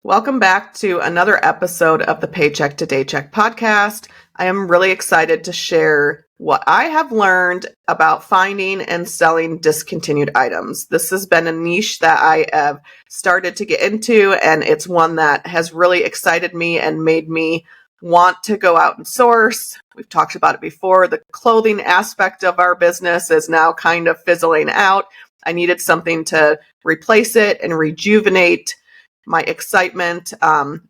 Welcome back to another episode of the Paycheck to Daycheck podcast. I am really excited to share what I have learned about finding and selling discontinued items. This has been a niche that I have started to get into, and it's one that has really excited me and made me want to go out and source. We've talked about it before. The clothing aspect of our business is now kind of fizzling out. I needed something to replace it and rejuvenate my excitement.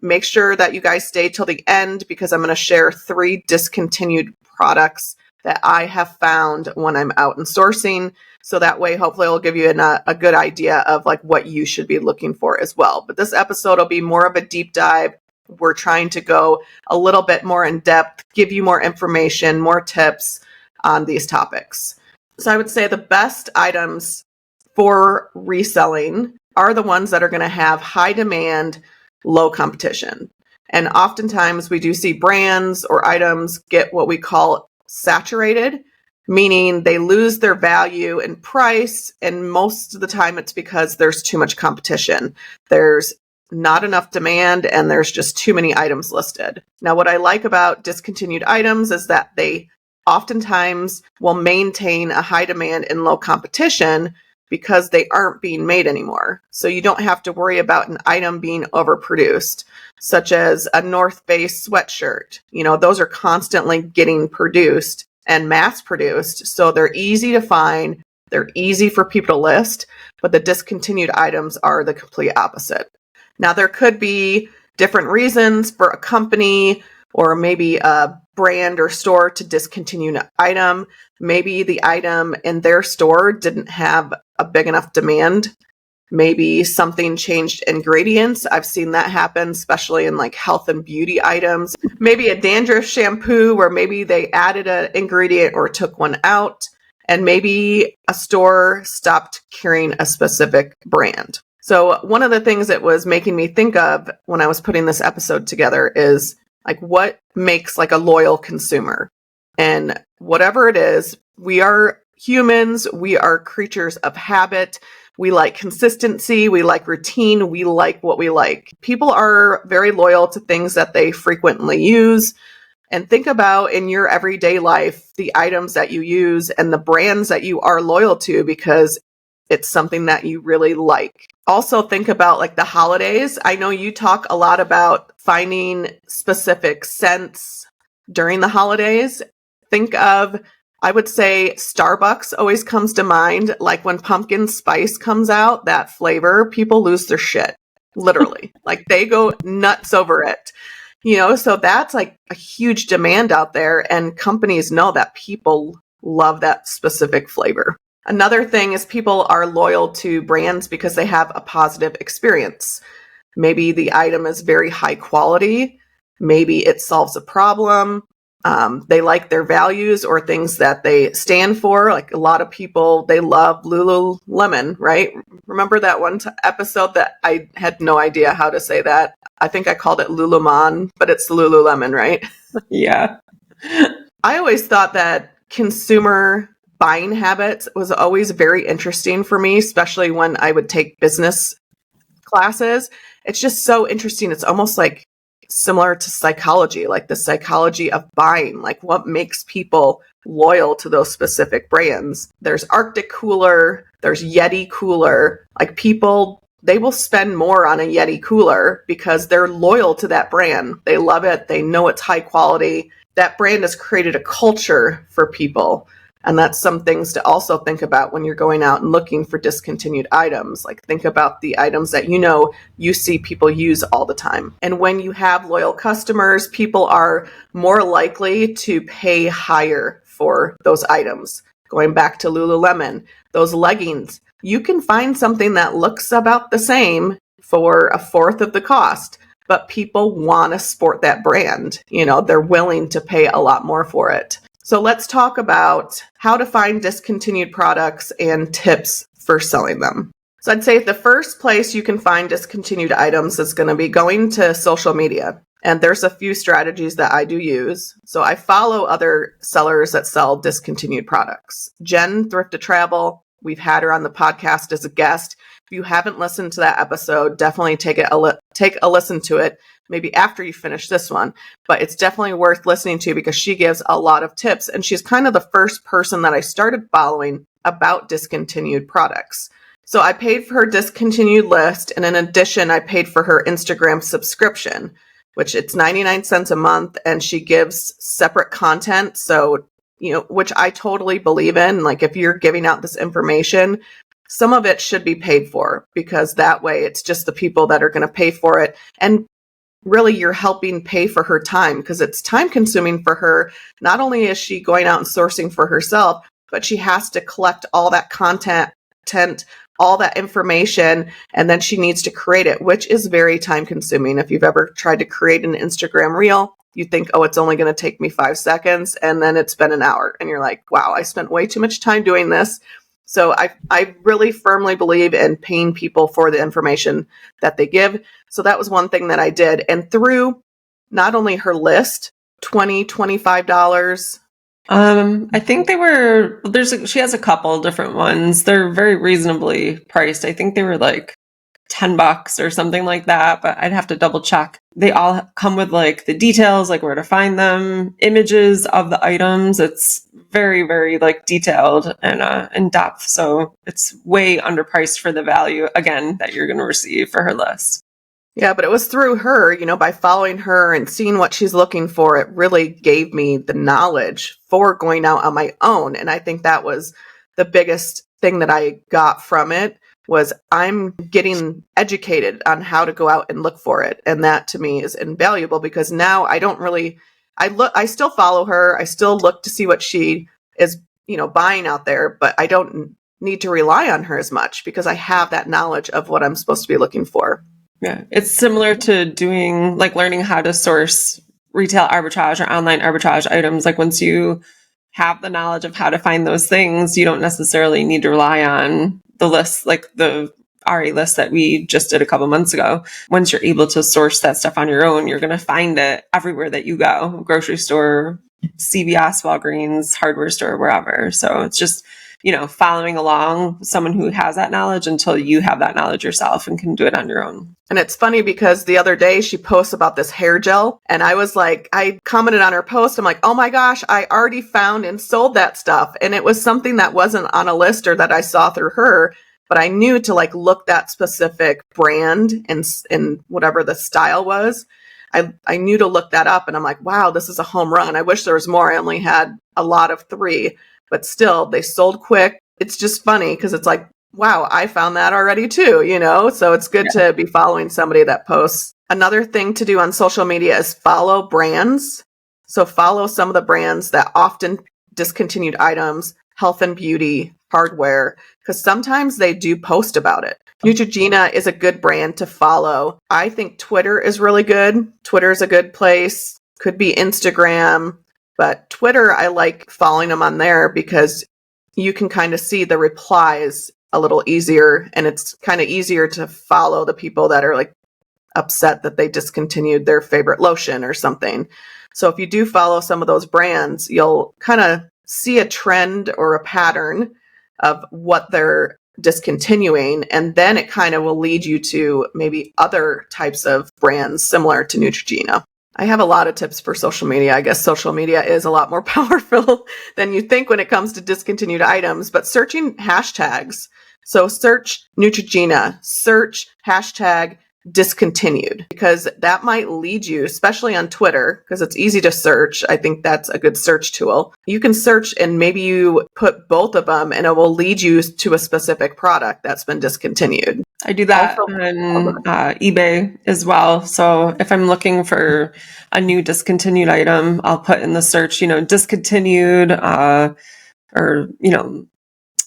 Make sure that you guys stay till the end because I'm going to share 3 discontinued products that I have found when I'm out and sourcing. So that way, hopefully it'll give you a good idea of like what you should be looking for as well. But this episode will be more of a deep dive. We're trying to go a little bit more in depth, give you more information, more tips on these topics. So I would say the best items for reselling are the ones that are going to have high demand, low competition. And oftentimes we do see brands or items get what we call saturated, meaning they lose their value and price. And most of the time it's because there's too much competition. There's not enough demand and there's just too many items listed. Now, what I like about discontinued items is that they oftentimes will maintain a high demand and low competition because they aren't being made anymore. So you don't have to worry about an item being overproduced, such as a North Face sweatshirt. Those are constantly getting produced and mass produced. So they're easy to find. They're easy for people to list, but the discontinued items are the complete opposite. Now, there could be different reasons for a company or maybe a brand or store to discontinue an item. Maybe the item in their store didn't have a big enough demand. Maybe something changed ingredients. I've seen that happen, especially in like health and beauty items. Maybe a dandruff shampoo where maybe they added an ingredient or took one out. And maybe a store stopped carrying a specific brand. So one of the things that was making me think of when I was putting this episode together is like what makes like a loyal consumer. And whatever it is, we are humans, we are creatures of habit. We like consistency, we like routine, we like what we like. People are very loyal to things that they frequently use. And think about in your everyday life, the items that you use and the brands that you are loyal to because it's something that you really like. Also think about like the holidays. I know you talk a lot about finding specific scents during the holidays. Think of, I would say Starbucks always comes to mind. Like when pumpkin spice comes out, that flavor, people lose their shit. Literally. Like they go nuts over it. So that's like a huge demand out there. And companies know that people love that specific flavor. Another thing is people are loyal to brands because they have a positive experience. Maybe the item is very high quality. Maybe it solves a problem. They like their values or things that they stand for. Like a lot of people, they love Lululemon, right? Remember that one episode that I had no idea how to say that? I think I called it Lululemon, but it's Lululemon, right? Yeah. I always thought that consumer buying habits was always very interesting for me, especially when I would take business classes. It's just so interesting. It's almost like similar to psychology, like the psychology of buying, like what makes people loyal to those specific brands. There's Arctic cooler, there's Yeti cooler. Like people, they will spend more on a Yeti cooler because they're loyal to that brand. They love it. They know it's high quality. That brand has created a culture for people. And that's some things to also think about when you're going out and looking for discontinued items. Like think about the items that you see people use all the time. And when you have loyal customers, people are more likely to pay higher for those items. Going back to Lululemon, those leggings, you can find something that looks about the same for a fourth of the cost, but people want to sport that brand. They're willing to pay a lot more for it. So let's talk about how to find discontinued products and tips for selling them. So I'd say the first place you can find discontinued items is going to be going to social media. And there's a few strategies that I do use. So I follow other sellers that sell discontinued products. Jen, Thrift to Travel, we've had her on the podcast as a guest. If you haven't listened to that episode, definitely take a listen to it, maybe after you finish this one. But it's definitely worth listening to because she gives a lot of tips. And she's kind of the first person that I started following about discontinued products. So I paid for her discontinued list. And in addition, I paid for her Instagram subscription, which it's 99 cents a month. And she gives separate content. So, which I totally believe in. Like if you're giving out this information, some of it should be paid for because that way it's just the people that are going to pay for it. And really you're helping pay for her time because it's time consuming for her. Not only is she going out and sourcing for herself, but she has to collect all that content, all that information, and then she needs to create it, which is very time consuming. If you've ever tried to create an Instagram reel, you think, oh, it's only going to take me 5 seconds. And then it's been an hour. And you're like, wow, I spent way too much time doing this. So I really firmly believe in paying people for the information that they give. So that was one thing that I did. And through not only her list, $20, $25. I think she has a couple different ones. They're very reasonably priced. I think they were like $10 or something like that, but I'd have to double check. They all come with like the details, like where to find them, images of the items. It's very, very like detailed and in depth. So it's way underpriced for the value, again, that you're going to receive for her list. Yeah, but it was through her, by following her and seeing what she's looking for, it really gave me the knowledge for going out on my own. And I think that was the biggest thing that I got from it was I'm getting educated on how to go out and look for it. And that to me is invaluable because now I still follow her. I still look to see what she is, buying out there, but I don't need to rely on her as much because I have that knowledge of what I'm supposed to be looking for. Yeah. It's similar to learning how to source retail arbitrage or online arbitrage items. Like once you have the knowledge of how to find those things, you don't necessarily need to rely on the list, like the RA list that we just did a couple months ago. Once you're able to source that stuff on your own, you're going to find it everywhere that you go, grocery store, CVS, Walgreens, hardware store, wherever. So it's just, following along someone who has that knowledge until you have that knowledge yourself and can do it on your own. And it's funny because the other day she posts about this hair gel and I commented on her post. I'm like, oh my gosh, I already found and sold that stuff. And it was something that wasn't on a list or that I saw through her, but I knew to look that specific brand and whatever the style was. I knew to look that up and I'm like, wow, this is a home run. I wish there was more. I only had a lot of 3, but still they sold quick. It's just funny because it's like, wow, I found that already too, So it's good to be following somebody that posts. Another thing to do on social media is follow brands. So follow some of the brands that often discontinued items, health and beauty, hardware, because sometimes they do post about it. Neutrogena is a good brand to follow. I think Twitter is really good. Twitter is a good place. Could be Instagram, but Twitter, I like following them on there because you can kind of see the replies a little easier, and it's kind of easier to follow the people that are upset that they discontinued their favorite lotion or something. So if you do follow some of those brands, you'll kind of see a trend or a pattern of what they're discontinuing, and then it kind of will lead you to maybe other types of brands similar to Neutrogena. I have a lot of tips for social media. I guess social media is a lot more powerful than you think when it comes to discontinued items, but searching hashtags. So search Neutrogena, search hashtag discontinued, because that might lead you, especially on Twitter, because it's easy to search. I think that's a good search tool. You can search and maybe you put both of them and it will lead you to a specific product that's been discontinued. I do that on eBay as well. So if I'm looking for a new discontinued item, I'll put in the search, discontinued, or,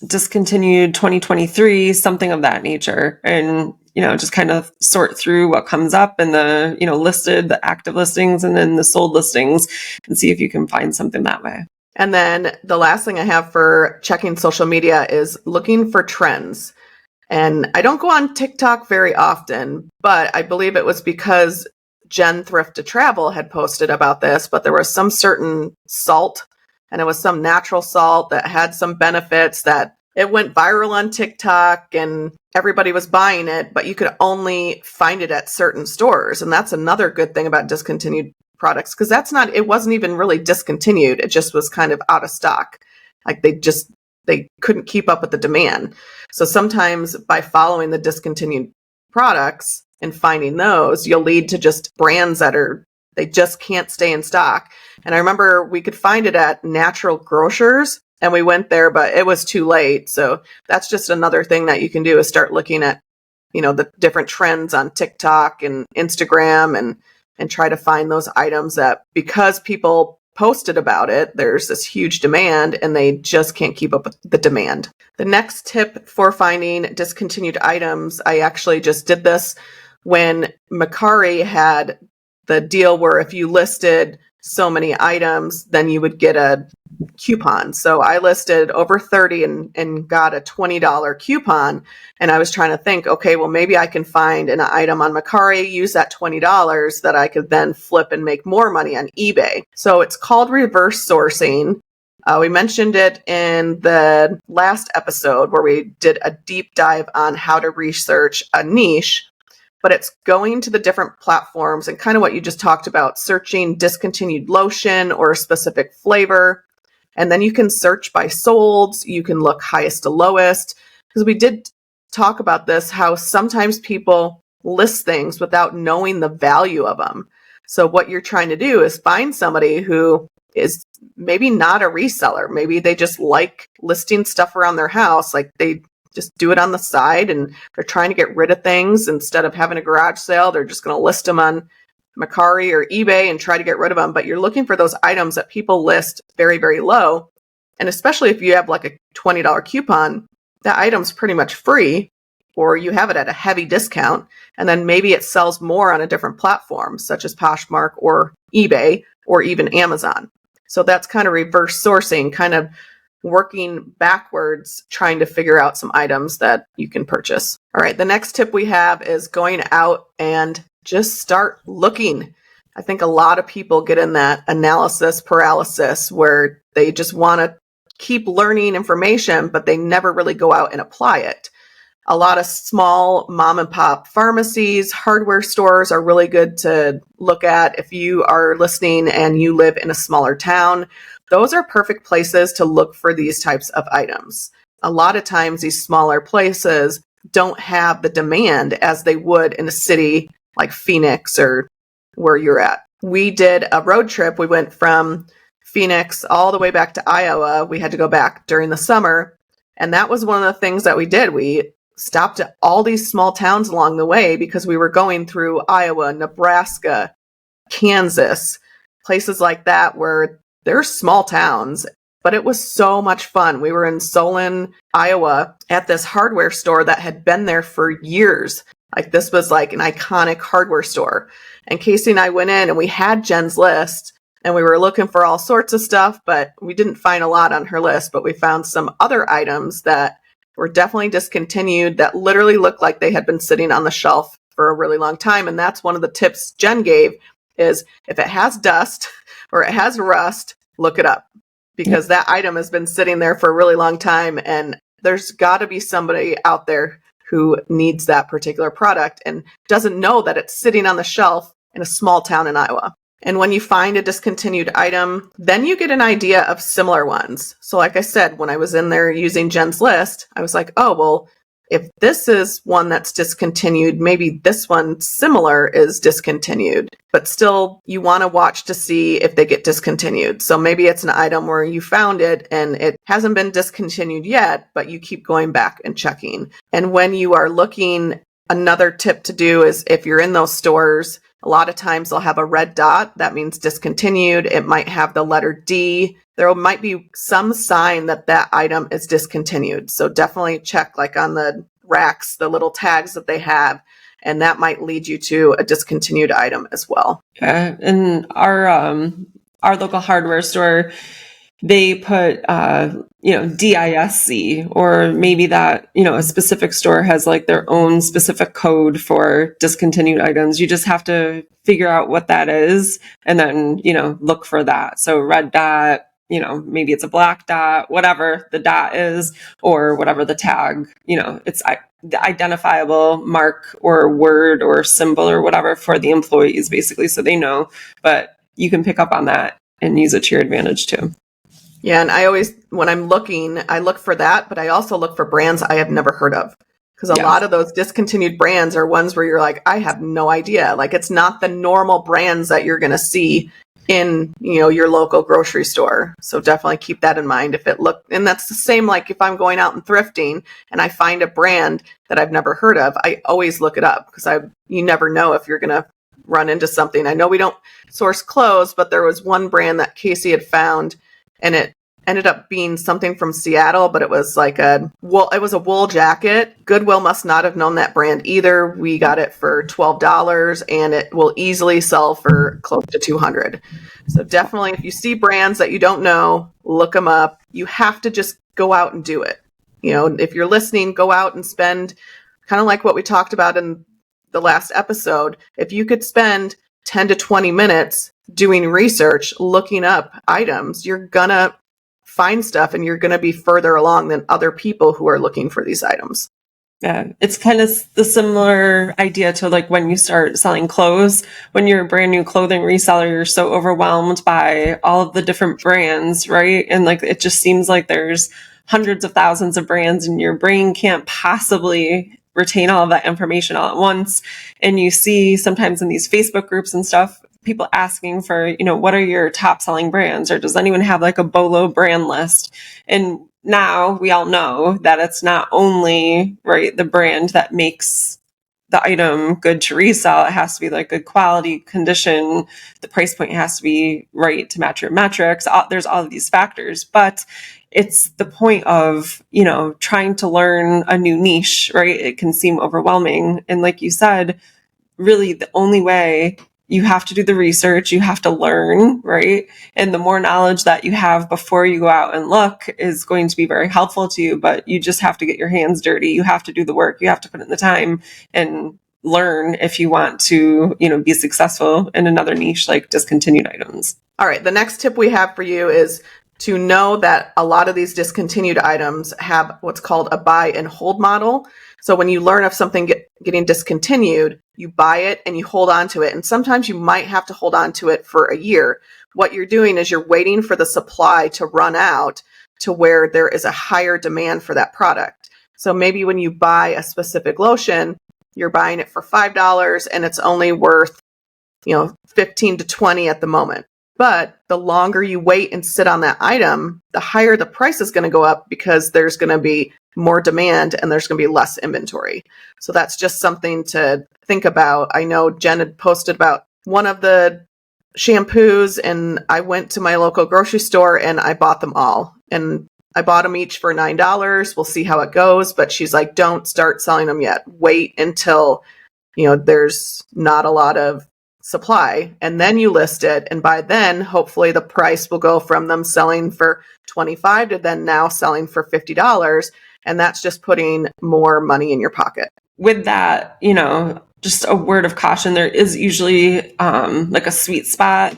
discontinued 2023, something of that nature. And, just kind of sort through what comes up in the, listed, the active listings, and then the sold listings, and see if you can find something that way. And then the last thing I have for checking social media is looking for trends. And I don't go on TikTok very often, but I believe it was because Jen Thrift to Travel had posted about this, but there was some certain salt, and it was some natural salt that had some benefits that it went viral on TikTok and everybody was buying it, but you could only find it at certain stores. And that's another good thing about discontinued products, because it wasn't even really discontinued. It just was kind of out of stock. Like they couldn't keep up with the demand. So sometimes by following the discontinued products and finding those, you'll lead to just brands they just can't stay in stock. And I remember we could find it at natural grocers, and we went there, but it was too late. So that's just another thing that you can do, is start looking at, the different trends on TikTok and Instagram and try to find those items that, because people posted about it, there's this huge demand and they just can't keep up with the demand. The next tip for finding discontinued items, I actually just did this when Mercari had the deal where if you listed so many items, then you would get a coupon. So I listed over 30 and got a $20 coupon. And I was trying to think, okay, well, maybe I can find an item on Mercari, use that $20 that I could then flip and make more money on eBay. So it's called reverse sourcing. We mentioned it in the last episode where we did a deep dive on how to research a niche. But it's going to the different platforms and kind of what you just talked about, searching discontinued lotion or a specific flavor. And then you can search by solds. You can look highest to lowest. Because we did talk about this, how sometimes people list things without knowing the value of them. So what you're trying to do is find somebody who is maybe not a reseller. Maybe they just like listing stuff around their house. Like they just do it on the side and they're trying to get rid of things. Instead of having a garage sale, they're just going to list them on Mercari or eBay and try to get rid of them. But you're looking for those items that people list very, very low. And especially if you have like a $20 coupon, that item's pretty much free, or you have it at a heavy discount. And then maybe it sells more on a different platform, such as Poshmark or eBay or even Amazon. So that's kind of reverse sourcing, kind of working backwards, trying to figure out some items that you can purchase. All right, the next tip we have is going out and just start looking. I think a lot of people get in that analysis paralysis where they just want to keep learning information, but they never really go out and apply it. A lot of small mom and pop pharmacies, hardware stores are really good to look at if you are listening and you live in a smaller town. Those are perfect places to look for these types of items. A lot of times these smaller places don't have the demand as they would in a city like Phoenix or where you're at. We did a road trip. We went from Phoenix all the way back to Iowa. We had to go back during the summer. And that was one of the things that we did. We stopped at all these small towns along the way because we were going through Iowa, Nebraska, Kansas, places like that where they're small towns, but it was so much fun. We were in Solon, Iowa at this hardware store that had been there for years. Like this was like an iconic hardware store. And Casey and I went in and we had Jen's list and we were looking for all sorts of stuff, but we didn't find a lot on her list, but we found some other items that were definitely discontinued that literally looked like they had been sitting on the shelf for a really long time. And that's one of the tips Jen gave is if it has dust or it has rust, look it up because that item has been sitting there for a really long time. And there's got to be somebody out there who needs that particular product and doesn't know that it's sitting on the shelf in a small town in Iowa. And when you find a discontinued item, then you get an idea of similar ones. So like I said, when I was in there using Jen's list, I was like, oh, well, if this is one that's discontinued, maybe this one similar is discontinued. But still, you want to watch to see if they get discontinued. So maybe it's an item where you found it and it hasn't been discontinued yet, but you keep going back and checking. And when you are looking, another tip to do is if you're in those stores, a lot of times they'll have a red dot. That means discontinued. It might have the letter D. There might be some sign that that item is discontinued. So definitely check like on the racks, the little tags that they have, and that might lead you to a discontinued item as well. Yeah, and our local hardware store, they put DISC, or maybe that a specific store has like their own specific code for discontinued items. You just have to figure out what that is and then look for that. So red dot, maybe it's a black dot, whatever the dot is, or whatever the tag, it's the identifiable mark or word or symbol or whatever for the employees, basically, so they know. But you can pick up on that and use it to your advantage too. Yeah, and I always, when I'm looking, I look for that, but I also look for brands I have never heard of. Because a lot of those discontinued brands are ones where you're like, I have no idea. Like, it's not the normal brands that you're going to see in, your local grocery store. So definitely keep that in mind. And that's the same, like if I'm going out and thrifting and I find a brand that I've never heard of, I always look it up because you never know if you're going to run into something. I know we don't source clothes, but there was one brand that Casey had found, and it ended up being something from Seattle, but it was like it was a wool jacket. Goodwill must not have known that brand either. We got it for $12 and it will easily sell for close to $200. So definitely, if you see brands that you don't know, look them up. You have to just go out and do it. If you're listening, go out and spend, kind of like what we talked about in the last episode. If you could spend 10 to 20 minutes doing research, looking up items, you're gonna find stuff and you're going to be further along than other people who are looking for these items. Yeah, it's kind of the similar idea to like when you start selling clothes. When you're a brand new clothing reseller, you're so overwhelmed by all of the different brands, right? And like it just seems like there's hundreds of thousands of brands and your brain can't possibly retain all of that information all at once. And you see sometimes in these Facebook groups and stuff, people asking for, what are your top selling brands? Or does anyone have like a BOLO brand list? And now we all know that it's not only the brand that makes the item good to resell. It has to be like good quality, condition. The price point has to be right to match your metrics. There's all of these factors, but it's the point of, trying to learn a new niche, right? It can seem overwhelming. And like you said, really the only way, you have to do the research, you have to learn, right? And the more knowledge that you have before you go out and look is going to be very helpful to you, but you just have to get your hands dirty. You have to do the work. You have to put in the time and learn if you want to, be successful in another niche like discontinued items. All right. The next tip we have for you is to know that a lot of these discontinued items have what's called a buy and hold model. So when you learn of something getting discontinued, you buy it and you hold on to it. And sometimes you might have to hold on to it for a year. What you're doing is you're waiting for the supply to run out to where there is a higher demand for that product. So maybe when you buy a specific lotion, you're buying it for $5 and it's only worth, 15 to 20 at the moment. But the longer you wait and sit on that item, the higher the price is going to go up because there's going to be more demand and there's going to be less inventory. So that's just something to think about. I know Jen had posted about one of the shampoos, and I went to my local grocery store and I bought them all. And I bought them each for $9. We'll see how it goes. But she's like, don't start selling them yet. Wait until, there's not a lot of supply, and then you list it, and by then hopefully the price will go from them selling for $25 to then now selling for $50, and that's just putting more money in your pocket. With that, just a word of caution, there is usually like a sweet spot,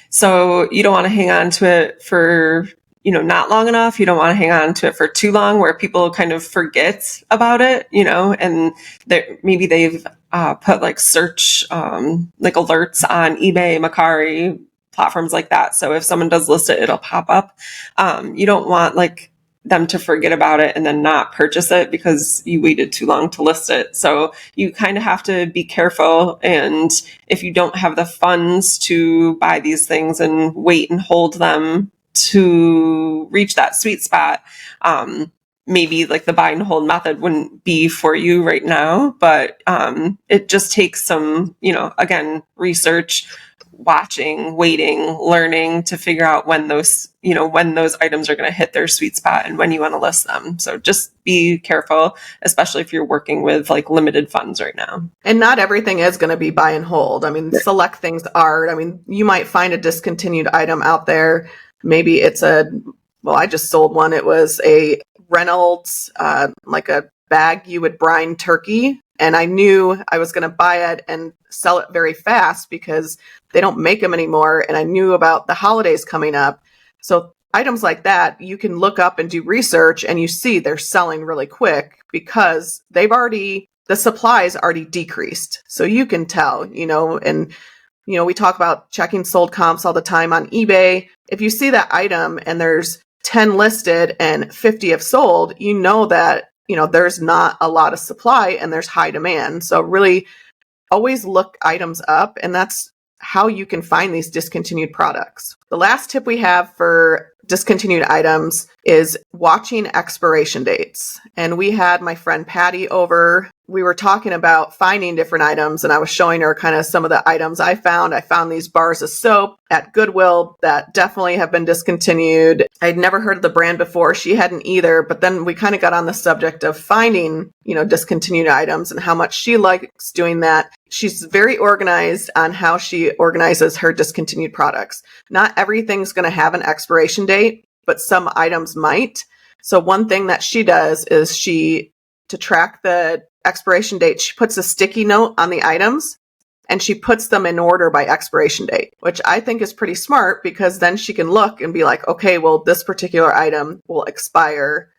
so you don't want to hang on to it for not long enough. You don't want to hang on to it for too long where people kind of forget about it, and maybe they've put like search, like alerts on eBay, Mercari, platforms like that. So if someone does list it, it'll pop up. You don't want like them to forget about it and then not purchase it because you waited too long to list it. So you kind of have to be careful. And if you don't have the funds to buy these things and wait and hold them to reach that sweet spot, maybe like the buy and hold method wouldn't be for you right now, but it just takes some, again, research, watching, waiting, learning to figure out when those items are going to hit their sweet spot and when you want to list them. So just be careful, especially if you're working with like limited funds right now. And not everything is going to be buy and hold. I mean, select things are. I mean, you might find a discontinued item out there. Maybe it's I just sold one. It was a Reynolds, like a bag you would brine turkey. And I knew I was going to buy it and sell it very fast because they don't make them anymore. And I knew about the holidays coming up. So items like that, you can look up and do research and you see they're selling really quick because the supply's already decreased. So you can tell, and we talk about checking sold comps all the time on eBay. If you see that item and there's 10 listed and 50 have sold, you know that, there's not a lot of supply and there's high demand. So really always look items up, and that's how you can find these discontinued products. The last tip we have for discontinued items is watching expiration dates. And we had my friend Patty over. We were talking about finding different items, and I was showing her kind of some of the items I found. I found these bars of soap at Goodwill that definitely have been discontinued. I'd never heard of the brand before. She hadn't either. But then we kind of got on the subject of finding, discontinued items and how much she likes doing that. She's very organized on how she organizes her discontinued products. Not everything's going to have an expiration date, but some items might. So one thing that she does is to track the expiration date, she puts a sticky note on the items and she puts them in order by expiration date, which I think is pretty smart because then she can look and be like, okay, well, this particular item will expire,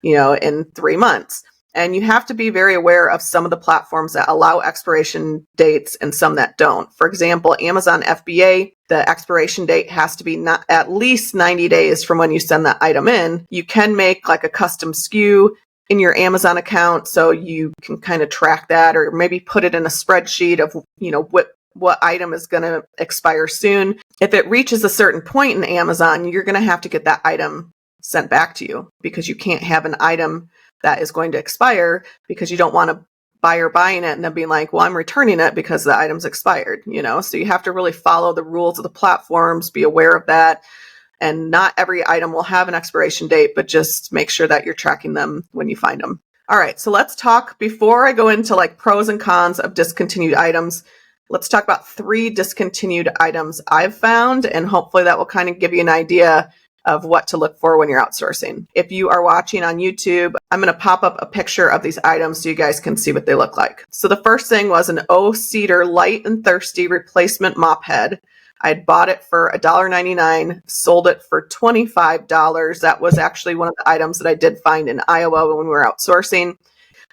in 3 months. And you have to be very aware of some of the platforms that allow expiration dates and some that don't. For example, Amazon FBA, the expiration date has to be not at least 90 days from when you send that item in. You can make like a custom SKU in your Amazon account so you can kind of track that, or maybe put it in a spreadsheet of, what item is going to expire soon. If it reaches a certain point in Amazon, you're going to have to get that item sent back to you because you can't have an item that is going to expire because you don't want a buyer buying it and then being like, well, I'm returning it because the item's expired, So you have to really follow the rules of the platforms, be aware of that. And not every item will have an expiration date, but just make sure that you're tracking them when you find them. All right, so let's talk, before I go into like pros and cons of discontinued items, let's talk about 3 discontinued items I've found, and hopefully that will kind of give you an idea of what to look for when you're outsourcing. If you are watching on YouTube, I'm going to pop up a picture of these items so you guys can see what they look like. So the first thing was an O Cedar Light and Thirsty replacement mop head. I had bought it for $1.99, sold it for $25. That was actually one of the items that I did find in Iowa when we were outsourcing.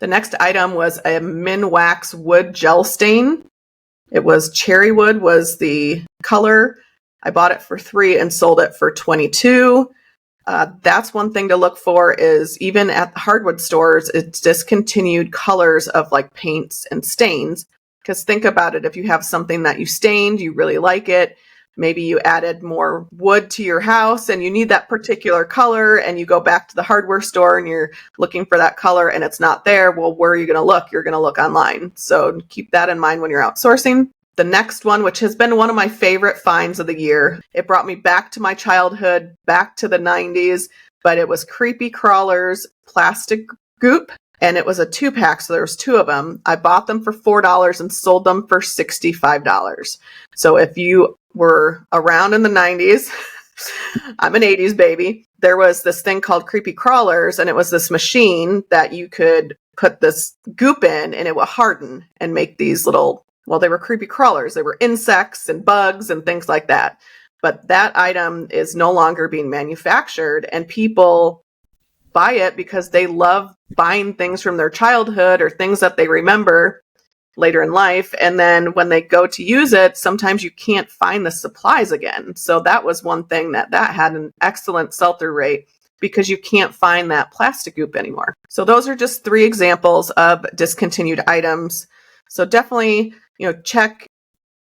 The next item was a Minwax wood gel stain. It was cherry wood was the color. I bought it for $3 and sold it for $22. That's one thing to look for, is even at the hardwood stores, it's discontinued colors of like paints and stains. Because think about it, if you have something that you stained, you really like it, maybe you added more wood to your house and you need that particular color, and you go back to the hardware store and you're looking for that color and it's not there, well, where are you going to look? You're going to look online. So keep that in mind when you're outsourcing. The next one, which has been one of my favorite finds of the year, it brought me back to my childhood, back to the 90s, but it was Creepy Crawlers plastic goop, and it was a 2-pack, so there was 2 of them. I bought them for $4 and sold them for $65. So if you were around in the 90s, I'm an 80s baby, there was this thing called Creepy Crawlers, and it was this machine that you could put this goop in and it would harden and make these little, well, they were creepy crawlers. They were insects and bugs and things like that. But that item is no longer being manufactured, and people buy it because they love buying things from their childhood or things that they remember later in life. And then when they go to use it, sometimes you can't find the supplies again. So that was one thing that had an excellent sell-through rate, because you can't find that plastic goop anymore. So those are just 3 examples of discontinued items. So definitely, check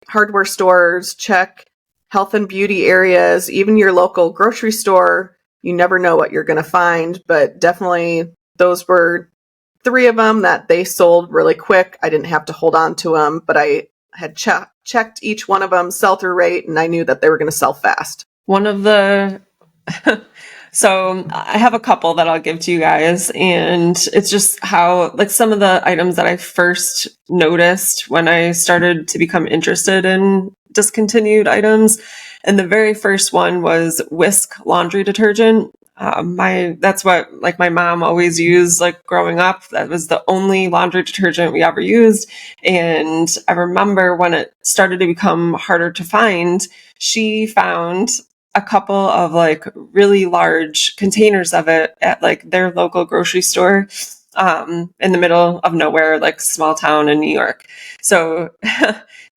hardware stores, check health and beauty areas, even your local grocery store. You never know what you're going to find, but definitely those were 3 of them that they sold really quick. I didn't have to hold on to them, but I had checked each one of them sell-through rate, and I knew that they were going to sell fast. One of the So I have a couple that I'll give to you guys, and it's just how, like, some of the items that I first noticed when I started to become interested in discontinued items. And the very first one was Whisk laundry detergent. That's what, like, my mom always used, like, growing up. That was the only laundry detergent we ever used. And I remember when it started to become harder to find, she found a couple of like really large containers of it at like their local grocery store in the middle of nowhere, like small town in New York. So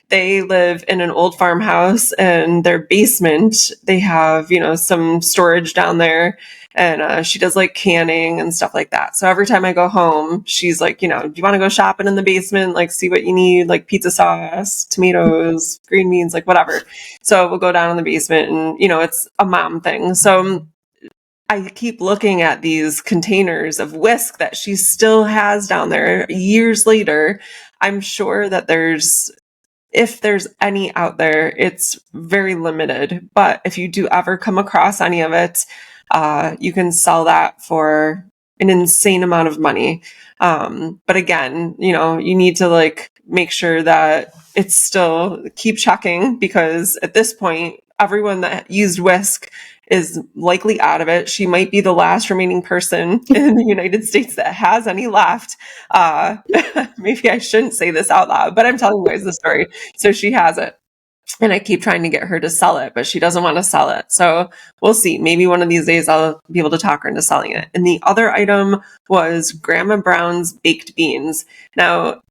they live in an old farmhouse, and their basement, they have, some storage down there. And she does like canning and stuff like that. So every time I go home, she's like, do you want to go shopping in the basement? Like, see what you need, like pizza sauce, tomatoes, green beans, like whatever. So we'll go down in the basement, and, it's a mom thing. So I keep looking at these containers of whisk that she still has down there years later. I'm sure that if there's any out there, it's very limited. But if you do ever come across any of it, you can sell that for an insane amount of money. But again, you need to like make sure that it's still keep checking, because at this point, everyone that used whisk is likely out of it. She might be the last remaining person in the United States that has any left. Maybe I shouldn't say this out loud, but I'm telling you guys the story. So she has it. And I keep trying to get her to sell it, but she doesn't want to sell it. So we'll see. Maybe one of these days I'll be able to talk her into selling it. And the other item was Grandma Brown's baked beans. Now,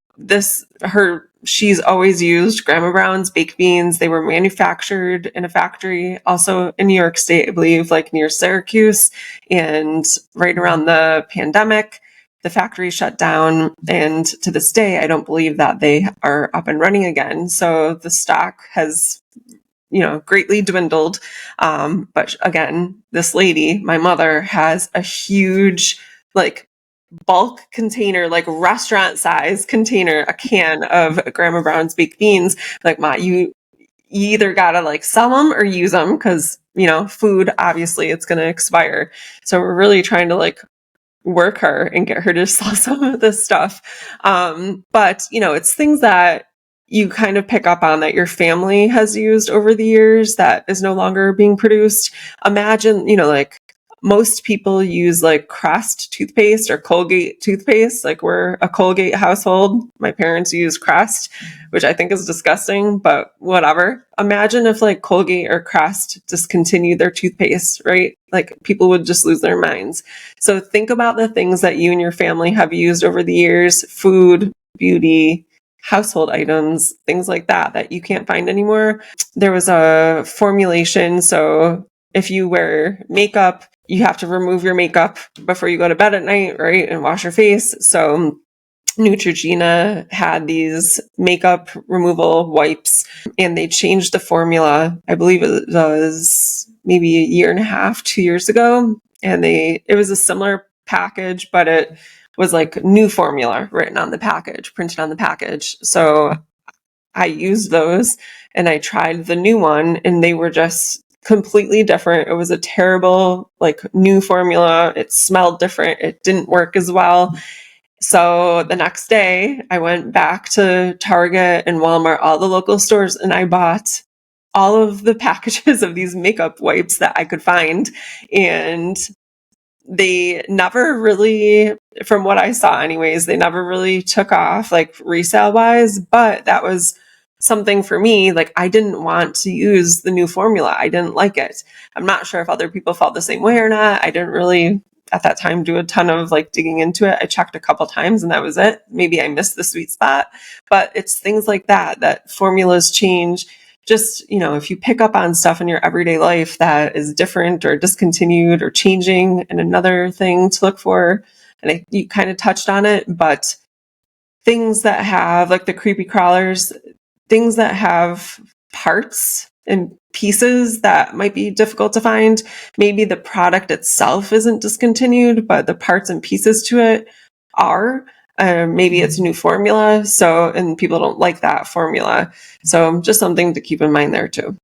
she's always used Grandma Brown's baked beans. They were manufactured in a factory also in New York State, I believe, like near Syracuse. And right around the pandemic, the factory shut down, and to this day, I don't believe that they are up and running again. So the stock has, greatly dwindled. But again, this lady, my mother, has a huge, like, bulk container, like restaurant size container, a can of Grandma Brown's baked beans. Like, Ma, you either gotta like sell them or use them, because, food, obviously it's going to expire. So we're really trying to like work her and get her to sell some of this stuff. But, it's things that you kind of pick up on that your family has used over the years that is no longer being produced. Imagine, like most people use like Crest toothpaste or Colgate toothpaste. Like we're a Colgate household. My parents use Crest, which I think is disgusting, but whatever. Imagine if like Colgate or Crest discontinued their toothpaste, right? Like people would just lose their minds. So think about the things that you and your family have used over the years: food, beauty, household items, things like that you can't find anymore. There was a formulation. So if you wear makeup, you have to remove your makeup before you go to bed at night, right? And wash your face. So Neutrogena had these makeup removal wipes, and they changed the formula. I believe it was maybe a year and a half, 2 years ago. And it was a similar package, but it was like new formula written on the package, printed on the package. So I used those, and I tried the new one, and they were just completely different. It was a terrible, like, new formula. It smelled different. It didn't work as well. So the next day I went back to Target and Walmart, all the local stores, and I bought all of the packages of these makeup wipes that I could find. And they never really, from what I saw anyways, they never really took off like resale wise, but that was something for me. Like, I didn't want to use the new formula. I didn't like it. I'm not sure if other people felt the same way or not. I didn't really at that time do a ton of like digging into it. I checked a couple times and that was it. Maybe I missed the sweet spot, but it's things like that formulas change. Just, if you pick up on stuff in your everyday life that is different or discontinued or changing, and another thing to look for, and you kind of touched on it, but things that have like the creepy crawlers, things that have parts and pieces that might be difficult to find. Maybe the product itself isn't discontinued, but the parts and pieces to it are. Maybe it's a new formula, and people don't like that formula. So just something to keep in mind there too.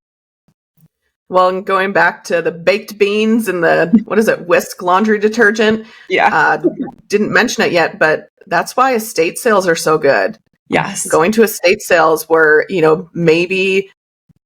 Well, and going back to the baked beans and the, whisk laundry detergent. Yeah. Didn't mention it yet, but that's why estate sales are so good. Yes. Going to estate sales where, maybe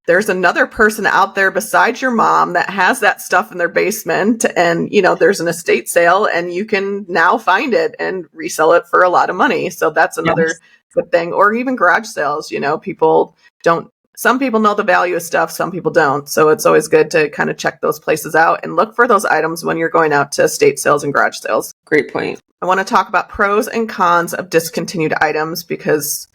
there's another person out there besides your mom that has that stuff in their basement, and, there's an estate sale and you can now find it and resell it for a lot of money. So that's another good thing. Or even garage sales, people don't some people know the value of stuff, some people don't. So it's always good to kind of check those places out and look for those items when you're going out to estate sales and garage sales. Great point. I want to talk about pros and cons of discontinued items because,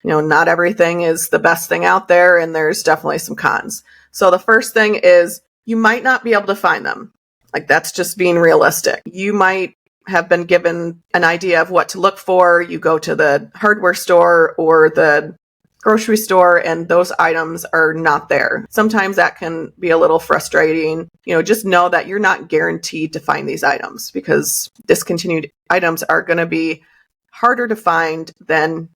not everything is the best thing out there, and there's definitely some cons. So the first thing is you might not be able to find them. Like, that's just being realistic. You might have been given an idea of what to look for. You go to the hardware store or the grocery store and those items are not there. Sometimes that can be a little frustrating. Just know that you're not guaranteed to find these items because discontinued items are going to be harder to find than,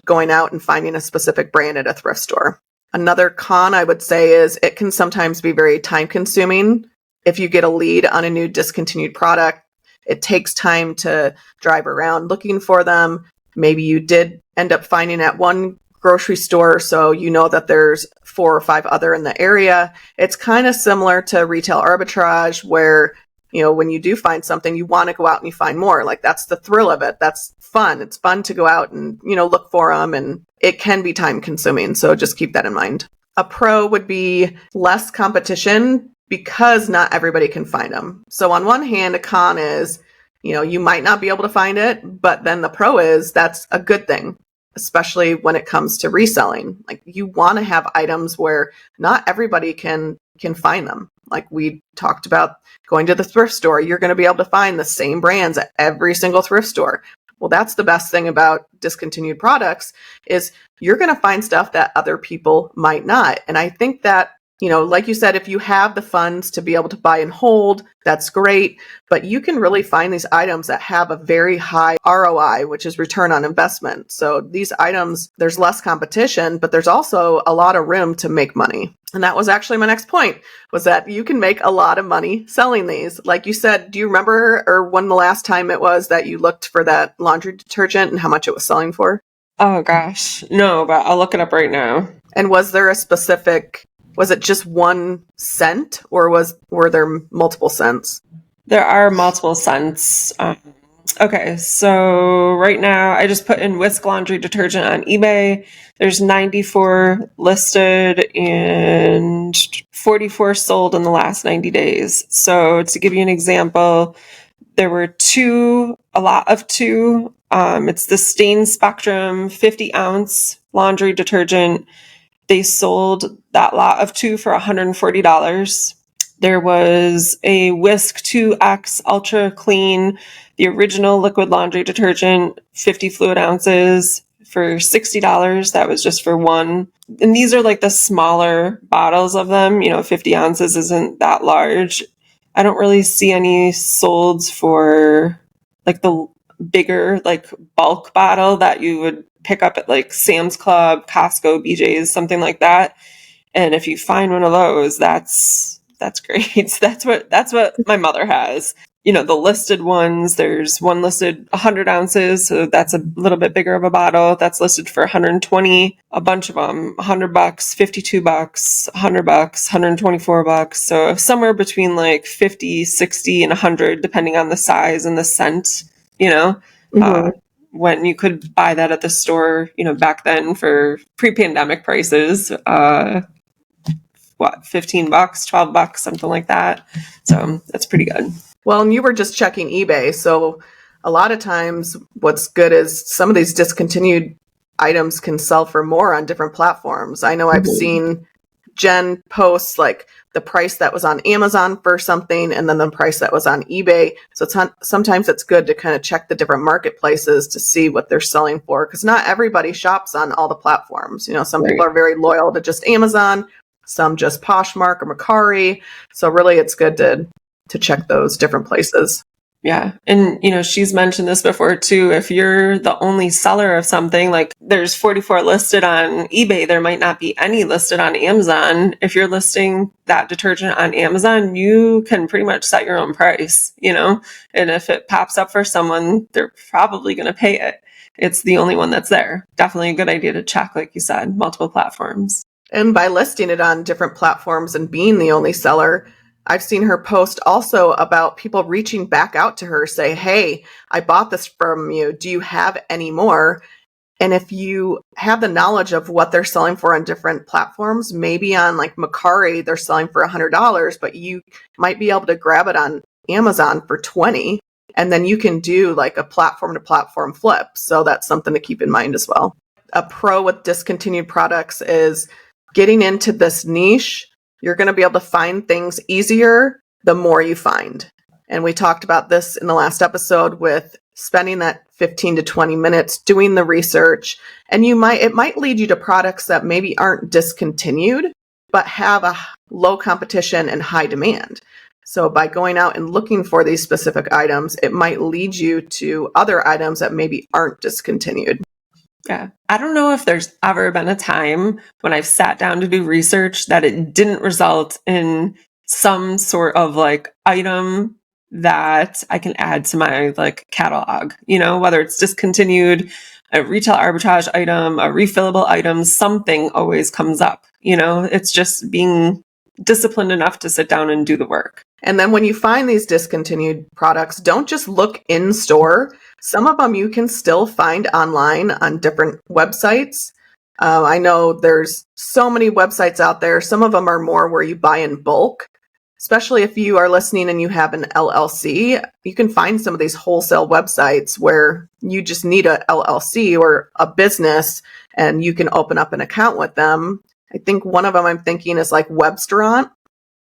going out and finding a specific brand at a thrift store. Another con I would say is it can sometimes be very time consuming. If you get a lead on a new discontinued product, it takes time to drive around looking for them. Maybe you did end up finding at one grocery store, so that there's 4 or 5 other in the area. It's kind of similar to retail arbitrage where, when you do find something, you want to go out and you find more. Like, that's the thrill of it. That's fun. It's fun to go out and, look for them, and it can be time consuming. So just keep that in mind. A pro would be less competition because not everybody can find them. So on one hand, a con is, you might not be able to find it, but then the pro is that's a good thing, especially when it comes to reselling. Like, you want to have items where not everybody can find them. Like we talked about going to the thrift store, you're going to be able to find the same brands at every single thrift store. Well, that's the best thing about discontinued products is you're going to find stuff that other people might not. And I think that, like you said, if you have the funds to be able to buy and hold, that's great. But you can really find these items that have a very high ROI, which is return on investment. So these items, there's less competition, but there's also a lot of room to make money. And that was actually my next point, was that you can make a lot of money selling these. Like you said, do you remember or when the last time it was that you looked for that laundry detergent and how much it was selling for? Oh gosh, no, but I'll look it up right now. And was there a specific, was it just 1 cent or were there multiple cents? There are multiple cents. Okay, so right now I just put in whisk laundry detergent on eBay. There's 94 listed and 44 sold in the last 90 days. So to give you an example, there were a lot of two. It's the Stain Spectrum 50 ounce laundry detergent. They sold that lot of 2 for $140. There was a Whisk 2X Ultra Clean, the original liquid laundry detergent, 50 fluid ounces for $60. That was just for one. And these are like the smaller bottles of them. 50 ounces isn't that large. I don't really see any solds for like the bigger, like bulk bottle that you would pick up at like Sam's Club, Costco, BJ's, something like that. And if you find one of those, that's great. That's what my mother has. The listed ones, there's one listed 100 ounces. So that's a little bit bigger of a bottle. That's listed for 120, a bunch of them, $100, $52, $100, $124. So somewhere between like 50, 60 and 100, depending on the size and the scent, when you could buy that at the store, back then for pre-pandemic prices, $15, $12, something like that. So that's pretty good. Well, and you were just checking eBay. So a lot of times what's good is some of these discontinued items can sell for more on different platforms. I know I've seen Jen post like the price that was on Amazon for something and then the price that was on eBay. So sometimes it's good to kind of check the different marketplaces to see what they're selling for, because not everybody shops on all the platforms. Some people are very loyal to just Amazon, some just Poshmark or Mercari. So really it's good to check those different places. Yeah. And, she's mentioned this before too. If you're the only seller of something, like there's 44 listed on eBay, there might not be any listed on Amazon. If you're listing that detergent on Amazon, you can pretty much set your own price, and if it pops up for someone, they're probably going to pay it. It's the only one that's there. Definitely a good idea to check, like you said, multiple platforms. And by listing it on different platforms and being the only seller, I've seen her post also about people reaching back out to her, say, hey, I bought this from you. Do you have any more? And if you have the knowledge of what they're selling for on different platforms, maybe on like Mercari, they're selling for $100, but you might be able to grab it on Amazon for $20. And then you can do like a platform to platform flip. So that's something to keep in mind as well. A pro with discontinued products is getting into this niche. You're going to be able to find things easier the more you find. And we talked about this in the last episode with spending that 15 to 20 minutes doing the research. And it might lead you to products that maybe aren't discontinued, but have a low competition and high demand. So by going out and looking for these specific items, it might lead you to other items that maybe aren't discontinued. Yeah. I don't know if there's ever been a time when I've sat down to do research that it didn't result in some sort of like item that I can add to my like catalog, whether it's discontinued, a retail arbitrage item, a refillable item, something always comes up. It's just being disciplined enough to sit down and do the work. And then when you find these discontinued products, don't just look in store. Some of them you can still find online on different websites. I know there's so many websites out there. Some of them are more where you buy in bulk. Especially if you are listening and you have an LLC, you can find some of these wholesale websites where you just need a LLC or a business and you can open up an account with them. I think one of them I'm thinking is like Webstaurant.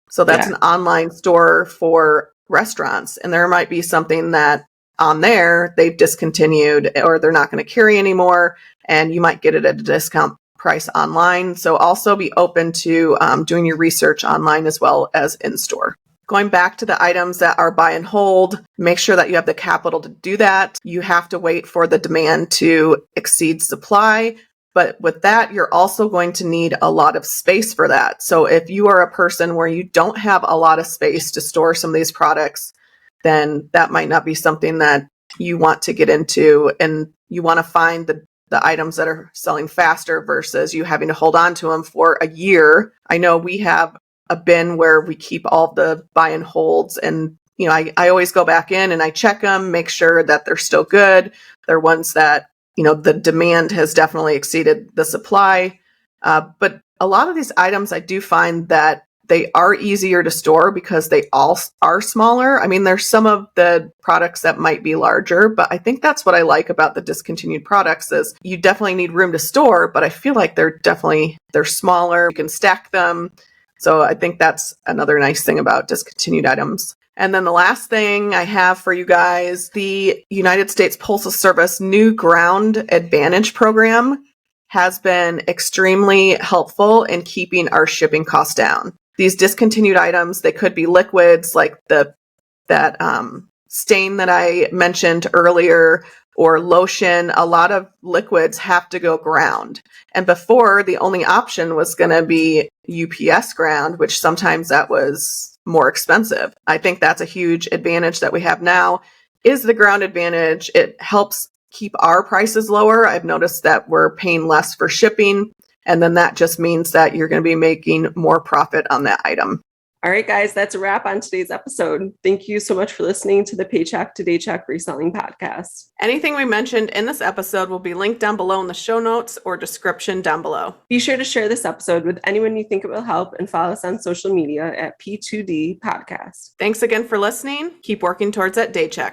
So that's an online store for restaurants. And there might be something that on there they've discontinued or they're not going to carry anymore. And you might get it at a discount price online. So also be open to doing your research online as well as in store. Going back to the items that are buy and hold, make sure that you have the capital to do that. You have to wait for the demand to exceed supply. But with that, you're also going to need a lot of space for that. So if you are a person where you don't have a lot of space to store some of these products, then that might not be something that you want to get into. And you want to find the items that are selling faster versus you having to hold on to them for a year. I know we have a bin where we keep all the buy and holds, and I always go back in and I check them, make sure that they're still good. They're ones that the demand has definitely exceeded the supply. But a lot of these items, I do find that they are easier to store because they all are smaller. I mean, there's some of the products that might be larger, but I think that's what I like about the discontinued products is you definitely need room to store, but I feel like they're smaller. You can stack them. So I think that's another nice thing about discontinued items. And then the last thing I have for you guys, the United States Postal Service New Ground Advantage program has been extremely helpful in keeping our shipping costs down. These discontinued items, they could be liquids like that stain that I mentioned earlier, or lotion. A lot of liquids have to go ground. And before, the only option was going to be UPS ground, which sometimes that was more expensive. I think that's a huge advantage that we have now is the ground advantage. It helps keep our prices lower. I've noticed that we're paying less for shipping. And then that just means that you're going to be making more profit on that item. All right, guys, that's a wrap on today's episode. Thank you so much for listening to the Paycheck to Daycheck Reselling Podcast. Anything we mentioned in this episode will be linked down below in the show notes or description down below. Be sure to share this episode with anyone you think it will help and follow us on social media at P2D Podcast. Thanks again for listening. Keep working towards that Daycheck.